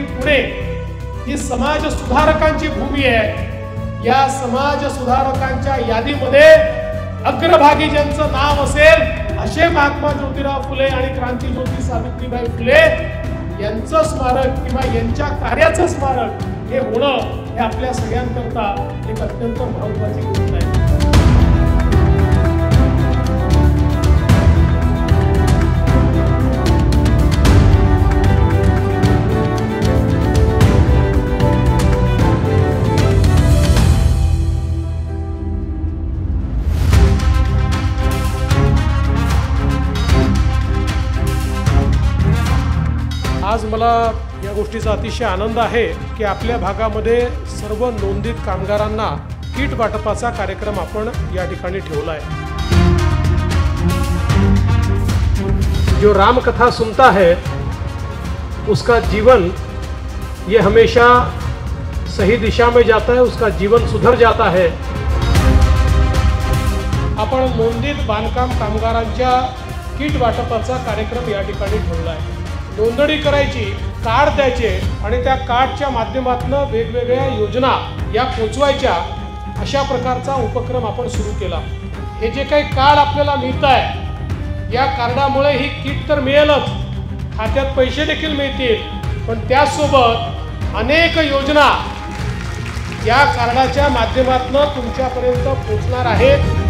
की पुणे ही समाज सुधारकांची भूमी आहे। या समाज सुधारकांच्या यादीमध्ये अग्रभागी ज्यांचं नाव असेल असे महात्मा ज्योतिराव फुले आणि क्रांतीज्योती सावित्रीबाई फुले यांचं स्मारक किंवा यांच्या कार्याचं स्मारक हे होणं हे आपल्या सगळ्यांकरता एक अत्यंत महत्त्वाची गोष्ट आहे। आज मला या गोष्टीचा अतिशय आनंद आहे की आपल्या भागामध्ये सर्व नोंदित कामगारांना किट वाटपाचा कार्यक्रम आपण या ठिकाणी ठेवला है। जो राम कथा सुनता है उसका जीवन ये हमेशा सही दिशा में जाता है, उसका जीवन सुधर जाता है। आपण नोंदित बांधकाम कामगारांच्या किट वाटपाचा कार्यक्रम या ठिकाणी ठेवला आहे। नोंदणी करायची, कार्ड द्यायचे आणि त्या कार्डच्या माध्यमातून वेगवेगळ्या योजना या पोचवायच्या, अशा प्रकारचा उपक्रम आपण सुरू केला। हे जे काही कार्ड आपल्याला मिळत आहे या कार्डामुळे ही किट तर मिळेलच, खात्यात पैसे देखील मिळतील, पण त्यासोबत अनेक योजना या कार्डाच्या माध्यमातून तुमच्यापर्यंत पोचणार आहेत।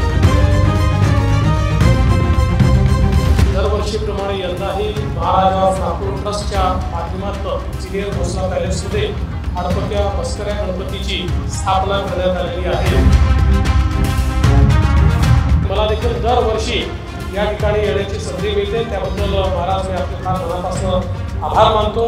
दरवर्षीप्रमाणे यंदाही महाराजा ठाकूर ट्रस्टच्या माध्यमातून सिनियर भोसले पॅलेसमध्ये हडपत्या बसकऱ्या गणपतीची स्थापना करण्यात आलेली आहे। मला देखील दरवर्षी या ठिकाणी येण्याची संधी मिळते, त्याबद्दल महाराज मी आपले फार मनापासून आभार मानतो।